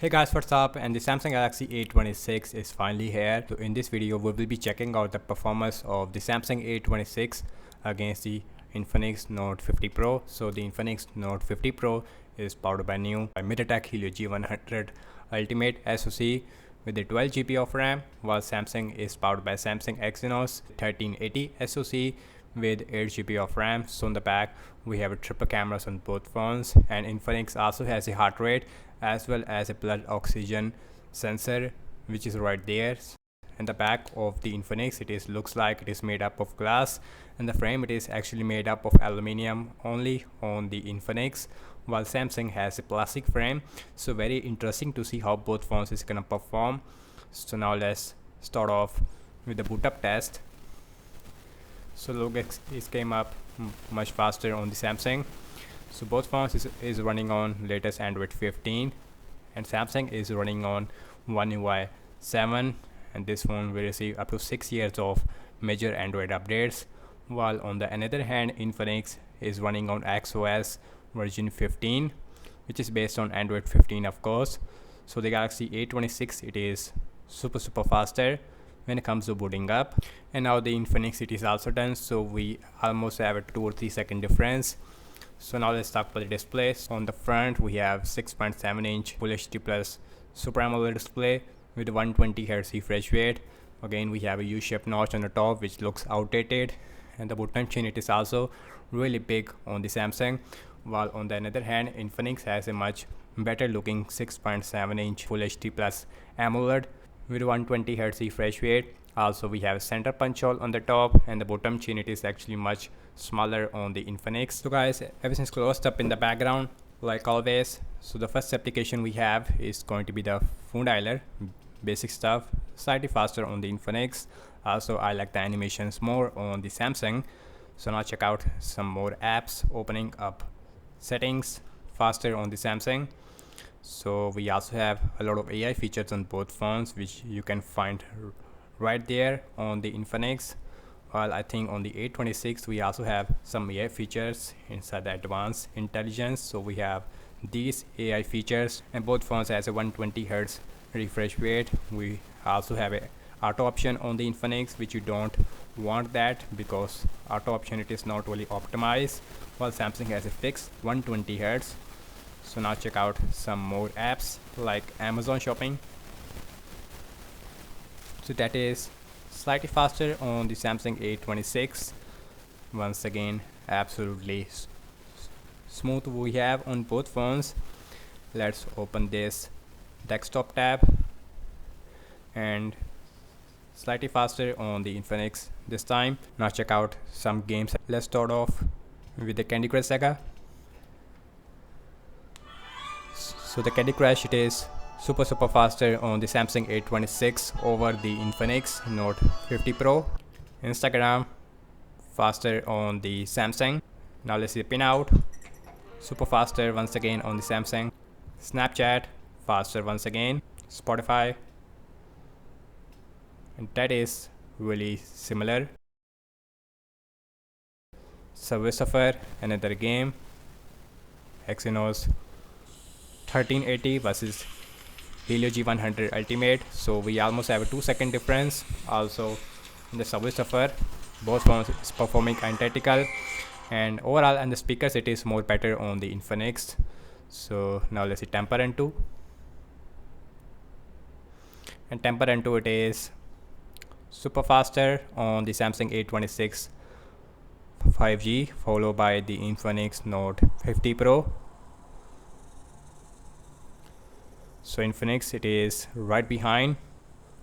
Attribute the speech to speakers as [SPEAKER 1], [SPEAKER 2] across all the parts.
[SPEAKER 1] Hey guys, what's up? And the Samsung Galaxy A26 is finally here. So in this video we will be checking out the performance of the Samsung A26 against the Infinix Note 50 Pro. So the Infinix Note 50 Pro is powered by MediaTek Helio G100 Ultimate SoC with a 12 GB of RAM, while Samsung is powered by Samsung Exynos 1380 SoC with 8 GB of RAM. So on the back we have a triple cameras on both phones, and Infinix also has a heart rate as well as a blood oxygen sensor, which is right there. And the back of the Infinix, looks like it is made up of glass, and the frame it is actually made up of aluminium only on the Infinix, while Samsung has a plastic frame. So very interesting to see how both phones is gonna perform. So now let's start off with the boot up test. So look, it came up much faster on the Samsung. So both phones is running on latest Android 15, and Samsung is running on One UI 7, and this phone will receive up to 6 years of major Android updates, while on the another hand Infinix is running on XOS version 15, which is based on Android 15 of course. So the Galaxy A26 it is super faster when it comes to booting up. And now the Infinix it is also done, so we almost have a 2 or 3 second difference. So now let's talk about the display. So on the front we have 6.7 inch Full HD Plus Super AMOLED display with 120 Hz refresh rate. Again we have a U-shaped notch on the top which looks outdated, and the button chin it is also really big on the Samsung, while on the other hand Infinix has a much better looking 6.7 inch Full HD Plus AMOLED with 120 Hz refresh rate. Also we have a center punch hole on the top, and the bottom chin it is actually much smaller on the Infinix. So guys, everything's closed up in the background like always. So the first application we have is going to be the phone dialer, basic stuff, slightly faster on the Infinix. Also I like the animations more on the Samsung. So now check out some more apps. Opening up settings, faster on the Samsung. So we also have a lot of AI features on both phones which you can find right there on the Infinix, while I think on the A26 we also have some AI features inside the advanced intelligence. So we have these AI features, and both phones has a 120 Hz refresh rate. We also have a auto option on the Infinix, which you don't want that because auto option it is not really optimized, while Samsung has a fixed 120 Hz. So now check out some more apps like Amazon Shopping. So that is slightly faster on the Samsung A26. Once again absolutely smooth we have on both phones. Let's open this desktop tab, and slightly faster on the Infinix this time. Now check out some games. Let's start off with the Candy Crush Saga. So the Candy Crush it is super faster on the Samsung A26 over the Infinix Note 50 Pro. Instagram faster on the Samsung. Now let's see the pinout, super faster once again on the Samsung. Snapchat faster once again. Spotify, and that is really similar. Subway Surfer, another game. Exynos 1380 versus Helio G100 Ultimate. So we almost have a 2 second difference. Also in the Subway Surfer both phones is performing identical, and overall and the speakers it is more better on the Infinix. So now let's see Temper N2, and Temper N2 it is super faster on the Samsung A26 5G, followed by the Infinix Note 50 Pro. So Infinix it is right behind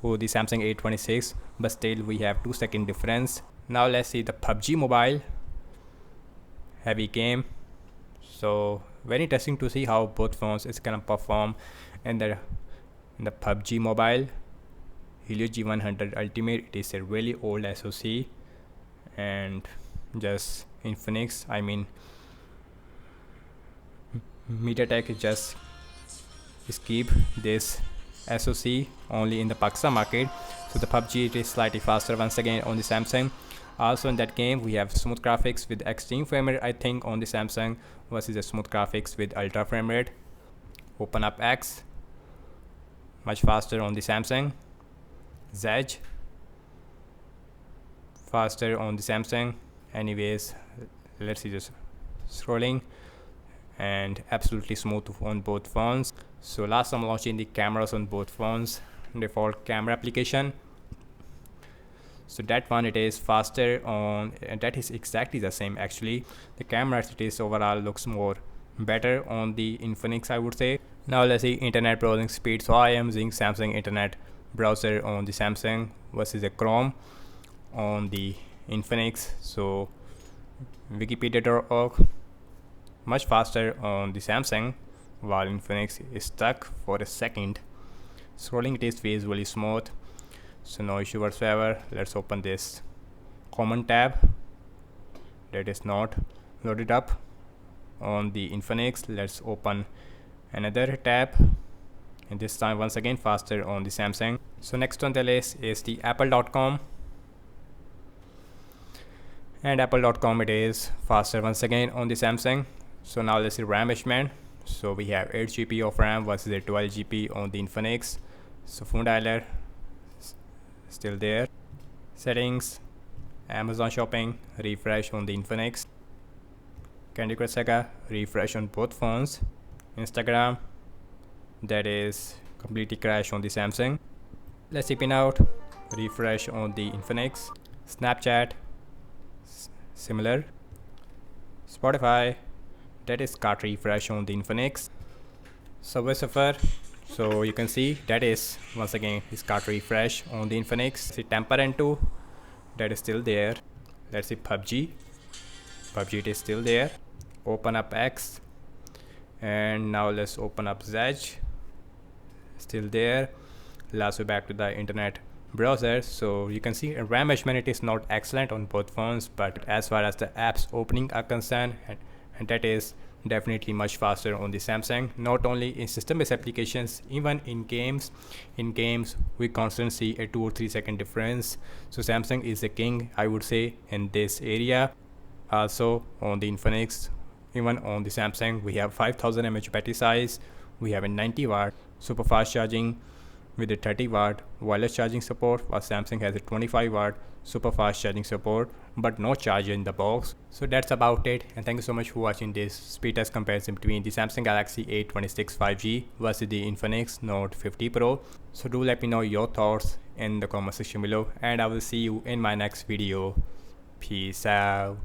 [SPEAKER 1] for the Samsung A26, but still we have 2 second difference. Now let's see the PUBG Mobile heavy game. So very interesting to see how both phones is gonna perform in the PUBG Mobile. Helio G100 Ultimate it is a really old SoC, and just Infinix, I mean MediaTek just keep this SoC only in the Pakistan market. So the PUBG it is slightly faster once again on the Samsung. Also in that game we have smooth graphics with extreme frame rate I think on the Samsung versus the smooth graphics with ultra frame rate. Open up X, much faster on the Samsung. Edge, faster on the Samsung. Anyways, let's see, just scrolling, and absolutely smooth on both phones. So last I'm launching the cameras on both phones, default camera application. So that one, it is faster on, and that is exactly the same actually. The camera it is overall looks more better on the Infinix, I would say. Now let's see internet browsing speed. So I am using Samsung internet browser on the Samsung versus a Chrome on the Infinix. So wikipedia.org, much faster on the Samsung, while Infinix is stuck for a second. Scrolling it is visually smooth, so no issue whatsoever. Let's open this common tab that is not loaded up on the Infinix. Let's open another tab, and this time once again faster on the Samsung. So next on the list is the apple.com, and apple.com, it is faster once again on the Samsung. So now let's see RAM measurement. So we have 8 GB of RAM versus a 12 GB on the Infinix. So phone dialer still there. Settings, Amazon shopping, refresh on the Infinix. Candy Crush Saga, refresh on both phones. Instagram, that is completely crash on the Samsung. Let's see pin out, refresh on the Infinix. Snapchat, similar. Spotify, that is cart refresh on the Infinix. Subway Surfer, so you can see that is once again is cart refresh on the Infinix. See Temper N2, that is still there. Let's see PUBG, it is still there. Open up X, and now let's open up Edge, still there. Lastly back to the internet browser. So you can see RAM measurement, it is not excellent on both phones, but as far as the apps opening are concerned, and that is definitely much faster on the Samsung. Not only in system-based applications, even in games we constantly see a 2 or 3 second difference. So Samsung is the king, I would say, in this area. Also on the Infinix, even on the Samsung, we have 5000 mAh battery size. We have a 90 watt super fast charging with a 30 watt wireless charging support, while Samsung has a 25 watt super fast charging support, but no charger in the box. So that's about it, and thank you so much for watching this speed test comparison between the Samsung Galaxy A26 5G versus the Infinix Note 50 Pro. So do let me know your thoughts in the comment section below, and I will see you in my next video. Peace out.